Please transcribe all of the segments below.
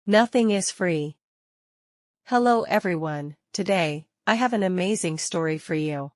Nothing is free. Hello everyone, today, I have an amazing story for you.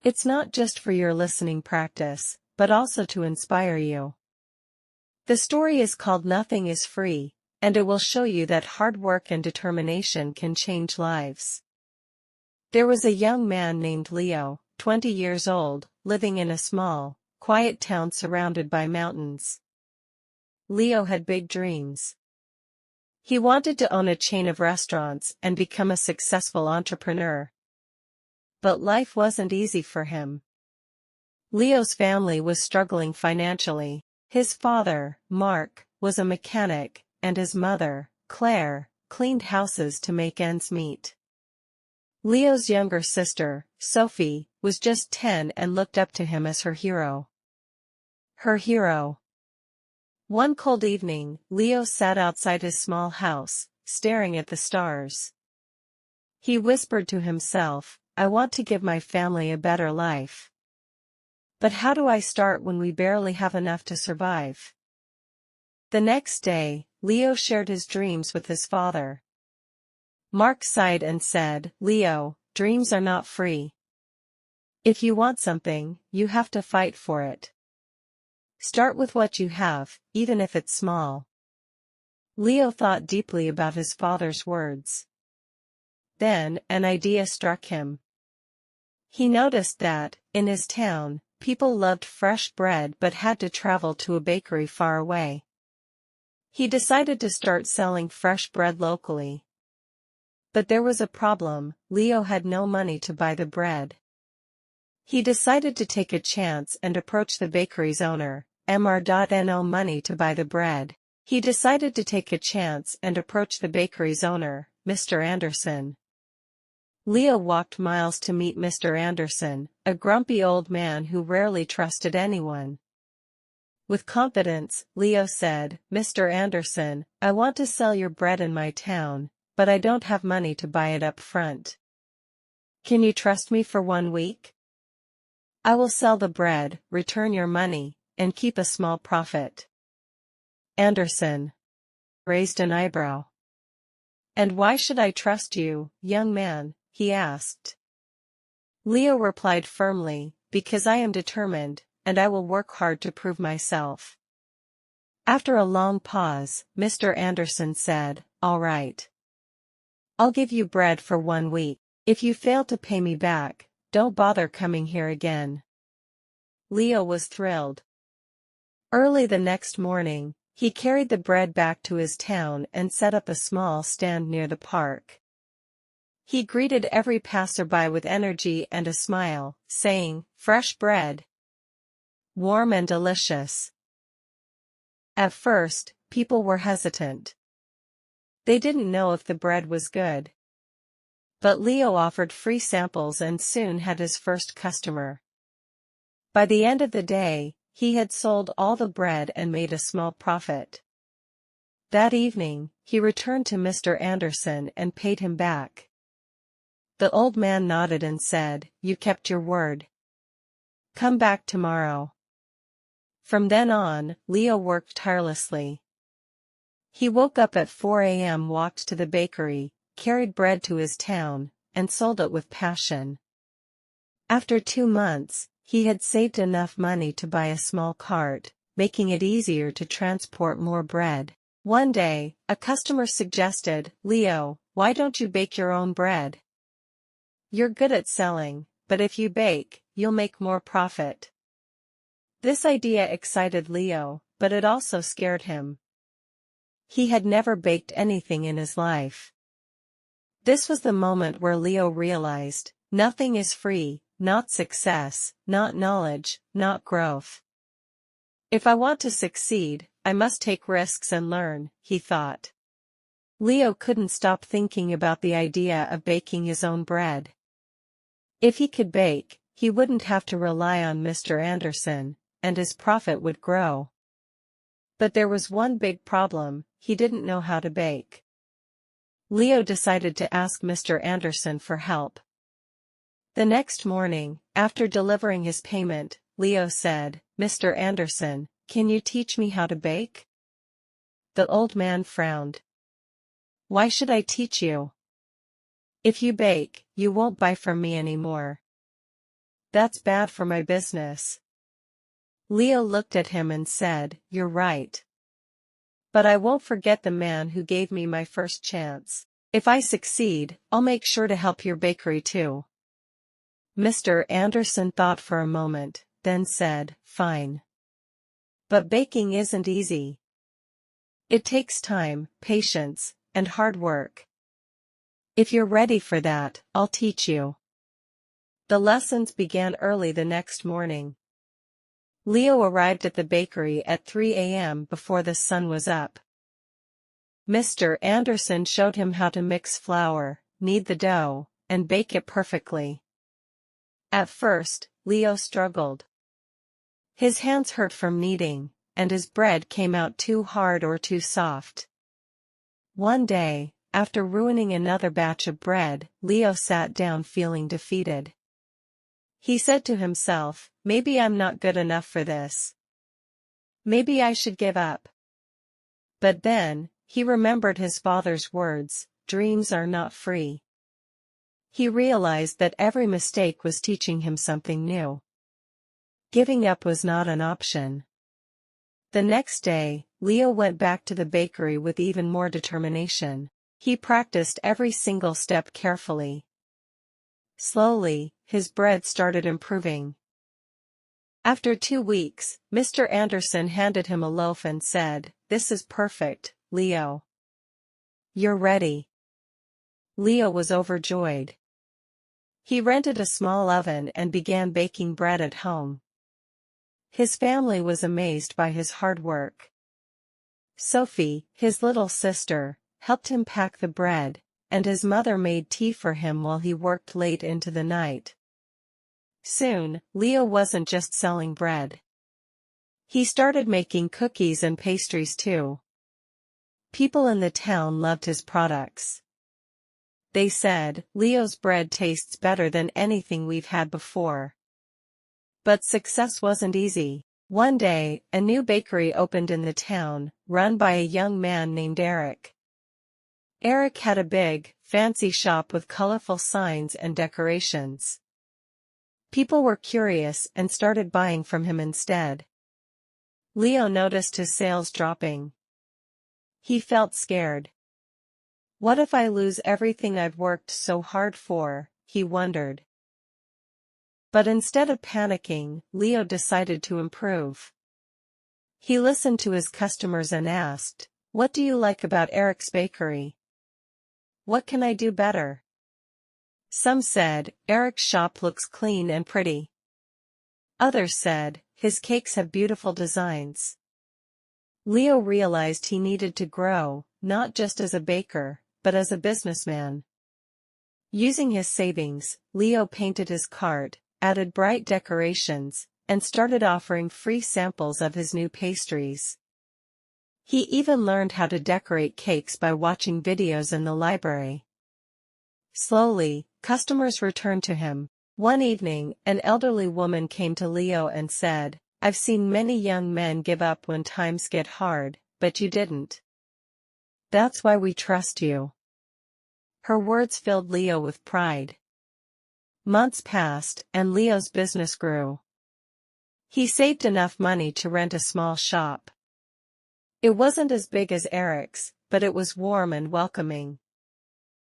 It's not just for your listening practice, but also to inspire you. The story is called Nothing is Free, and it will show you that hard work and determination can change lives. There was a young man named Leo, 20 years old, living in a small, quiet town surrounded by mountains. Leo had big dreams. He wanted to own a chain of restaurants and become a successful entrepreneur. But life wasn't easy for him. Leo's family was struggling financially. His father, Mark, was a mechanic, and his mother, Claire, cleaned houses to make ends meet. Leo's younger sister, Sophie, was just 10 and looked up to him as her hero. One cold evening, Leo sat outside his small house, staring at the stars. He whispered to himself, "I want to give my family a better life. But how do I start when we barely have enough to survive?" The next day, Leo shared his dreams with his father. Mark sighed and said, "Leo, dreams are not free. If you want something, you have to fight for it. Start with what you have, even if it's small." Leo thought deeply about his father's words. Then, an idea struck him. He noticed that, in his town, people loved fresh bread but had to travel to a bakery far away. He decided to start selling fresh bread locally. But there was a problem: Leo had no money to buy the bread. He decided to take a chance and approach the bakery's owner, Mr. money to buy the bread. He decided to take a chance and approach the bakery's owner, Mr. Anderson. Leo walked miles to meet Mr. Anderson, a grumpy old man who rarely trusted anyone. With confidence, Leo said, "Mr. Anderson, I want to sell your bread in my town, but I don't have money to buy it up front. Can you trust me for 1 week? I will sell the bread, return your money, and keep a small profit." Anderson raised an eyebrow. "And why should I trust you, young man?" he asked. Leo replied firmly, "Because I am determined, and I will work hard to prove myself." After a long pause, Mr. Anderson said, "All right. I'll give you bread for 1 week. If you fail to pay me back, don't bother coming here again." Leo was thrilled. Early the next morning, he carried the bread back to his town and set up a small stand near the park. He greeted every passerby with energy and a smile, saying, "Fresh bread. Warm and delicious." At first, people were hesitant. They didn't know if the bread was good. But Leo offered free samples and soon had his first customer. By the end of the day, he had sold all the bread and made a small profit. That evening, he returned to Mr. Anderson and paid him back. The old man nodded and said, "You kept your word. Come back tomorrow." From then on, Leo worked tirelessly. He woke up at 4 a.m., walked to the bakery, carried bread to his town, and sold it with passion. After 2 months, he had saved enough money to buy a small cart, making it easier to transport more bread. One day, a customer suggested, "Leo, why don't you bake your own bread? You're good at selling, but if you bake, you'll make more profit." This idea excited Leo, but it also scared him. He had never baked anything in his life. This was the moment where Leo realized, nothing is free, not success, not knowledge, not growth. If I want to succeed, I must take risks and learn, he thought. Leo couldn't stop thinking about the idea of baking his own bread. If he could bake, he wouldn't have to rely on Mr. Anderson, and his profit would grow. But there was one big problem: he didn't know how to bake. Leo decided to ask Mr. Anderson for help. The next morning, after delivering his payment, Leo said, "Mr. Anderson, can you teach me how to bake?" The old man frowned. Why should I teach you? If you bake, you won't buy from me anymore. That's bad for my business. Leo looked at him and said, You're right. But I won't forget the man who gave me my first chance. If I succeed, I'll make sure to help your bakery too. Mr. Anderson thought for a moment, then said, Fine. But baking isn't easy. It takes time, patience, and hard work. If you're ready for that, I'll teach you. The lessons began early the next morning. Leo arrived at the bakery at 3 a.m. before the sun was up. Mr. Anderson showed him how to mix flour, knead the dough, and bake it perfectly. At first, Leo struggled. His hands hurt from kneading, and his bread came out too hard or too soft. One day, after ruining another batch of bread, Leo sat down feeling defeated. He said to himself, Maybe I'm not good enough for this. Maybe I should give up. But then, he remembered his father's words, dreams are not free. He realized that every mistake was teaching him something new. Giving up was not an option. The next day, Leo went back to the bakery with even more determination. He practiced every single step carefully. Slowly, his bread started improving. After 2 weeks, Mr. Anderson handed him a loaf and said, This is perfect, Leo. You're ready. Leo was overjoyed. He rented a small oven and began baking bread at home. His family was amazed by his hard work. Sophie, his little sister, helped him pack the bread, and his mother made tea for him while he worked late into the night. Soon, Leo wasn't just selling bread. He started making cookies and pastries too. People in the town loved his products. They said, Leo's bread tastes better than anything we've had before. But success wasn't easy. One day, a new bakery opened in the town, run by a young man named Eric. Eric had a big, fancy shop with colorful signs and decorations. People were curious and started buying from him instead. Leo noticed his sales dropping. He felt scared. What if I lose everything I've worked so hard for, he wondered. But instead of panicking, Leo decided to improve. He listened to his customers and asked, What do you like about Eric's bakery? What can I do better? Some said, Eric's shop looks clean and pretty. Others said, his cakes have beautiful designs. Leo realized he needed to grow, not just as a baker, but as a businessman. Using his savings, Leo painted his cart, added bright decorations, and started offering free samples of his new pastries. He even learned how to decorate cakes by watching videos in the library. Slowly, customers returned to him. One evening, an elderly woman came to Leo and said, I've seen many young men give up when times get hard, but you didn't. That's why we trust you. Her words filled Leo with pride. Months passed, and Leo's business grew. He saved enough money to rent a small shop. It wasn't as big as Eric's, but it was warm and welcoming.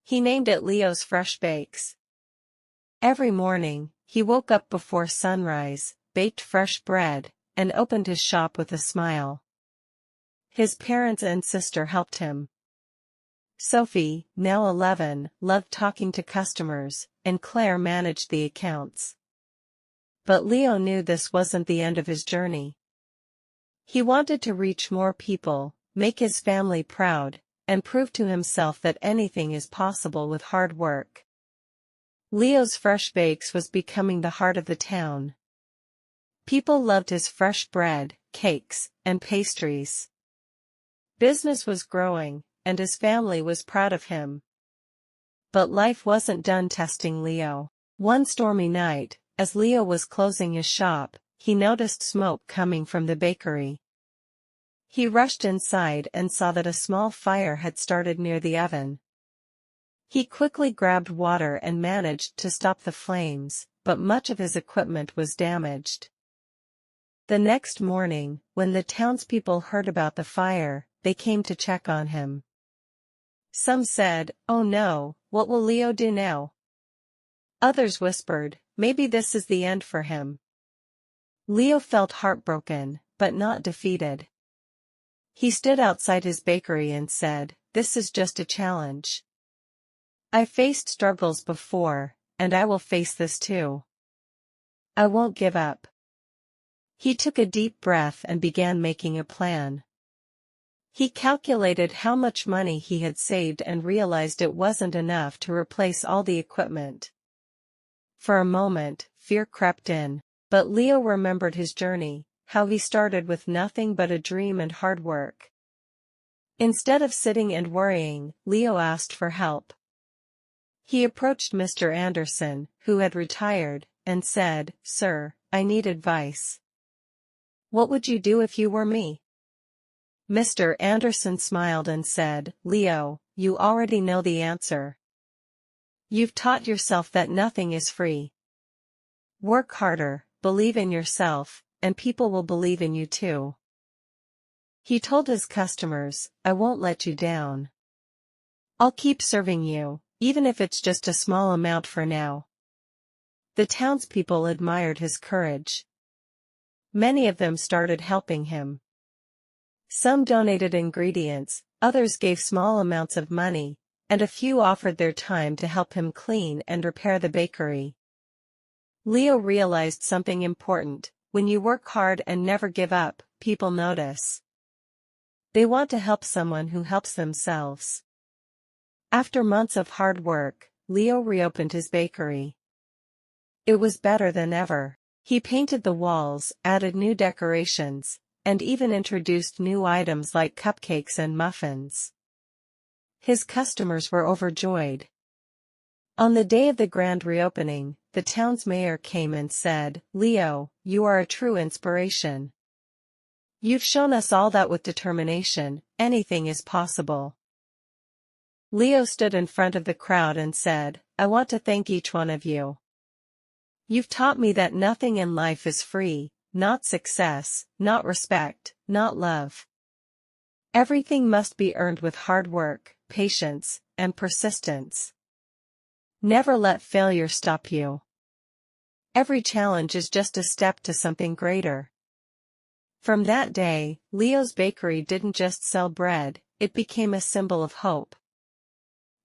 He named it Leo's Fresh Bakes. Every morning, he woke up before sunrise, baked fresh bread, and opened his shop with a smile. His parents and sister helped him. Sophie, now 11, loved talking to customers, and Claire managed the accounts. But Leo knew this wasn't the end of his journey. He wanted to reach more people, make his family proud, and prove to himself that anything is possible with hard work. Leo's Fresh Bakes was becoming the heart of the town. People loved his fresh bread, cakes, and pastries. Business was growing, and his family was proud of him. But life wasn't done testing Leo. One stormy night, as Leo was closing his shop, he noticed smoke coming from the bakery. He rushed inside and saw that a small fire had started near the oven. He quickly grabbed water and managed to stop the flames, but much of his equipment was damaged. The next morning, when the townspeople heard about the fire, they came to check on him. Some said, "Oh no, what will Leo do now?" Others whispered, "Maybe this is the end for him." Leo felt heartbroken, but not defeated. He stood outside his bakery and said, "This is just a challenge. I faced struggles before, and I will face this too. I won't give up." He took a deep breath and began making a plan. He calculated how much money he had saved and realized it wasn't enough to replace all the equipment. For a moment, fear crept in, but Leo remembered his journey, how he started with nothing but a dream and hard work. Instead of sitting and worrying, Leo asked for help. He approached Mr. Anderson, who had retired, and said, "Sir, I need advice. What would you do if you were me?" Mr. Anderson smiled and said, "Leo, you already know the answer. You've taught yourself that nothing is free. Work harder, believe in yourself, and people will believe in you too." He told his customers, "I won't let you down. I'll keep serving you, even if it's just a small amount for now." The townspeople admired his courage. Many of them started helping him. Some donated ingredients, others gave small amounts of money, and a few offered their time to help him clean and repair the bakery. Leo realized something important: when you work hard and never give up, people notice. They want to help someone who helps themselves. After months of hard work, Leo reopened his bakery. It was better than ever. He painted the walls, added new decorations, and even introduced new items like cupcakes and muffins. His customers were overjoyed. On the day of the grand reopening, the town's mayor came and said, "Leo, you are a true inspiration. You've shown us all that with determination, anything is possible." Leo stood in front of the crowd and said, "I want to thank each one of you. You've taught me that nothing in life is free, not success, not respect, not love. Everything must be earned with hard work, patience, and persistence. Never let failure stop you. Every challenge is just a step to something greater." From that day, Leo's bakery didn't just sell bread, it became a symbol of hope.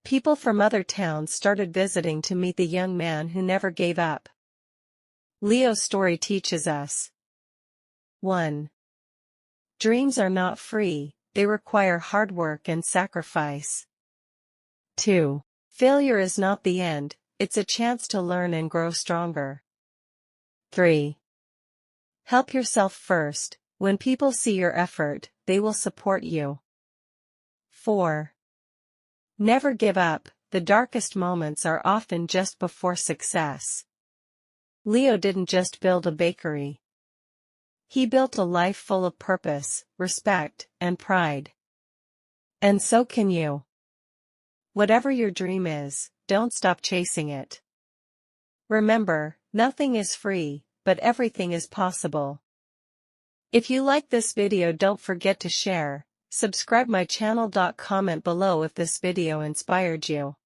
People from other towns started visiting to meet the young man who never gave up. Leo's story teaches us: 1. Dreams are not free, they require hard work and sacrifice. 2. Failure is not the end, it's a chance to learn and grow stronger. 3. Help yourself first, when people see your effort, they will support you. 4. Never give up, the darkest moments are often just before success. Leo didn't just build a bakery. He built a life full of purpose, respect, and pride. And so can you. Whatever your dream is, don't stop chasing it. Remember, nothing is free, but everything is possible. If you like this video, don't forget to share, subscribe my channel. Comment below if this video inspired you.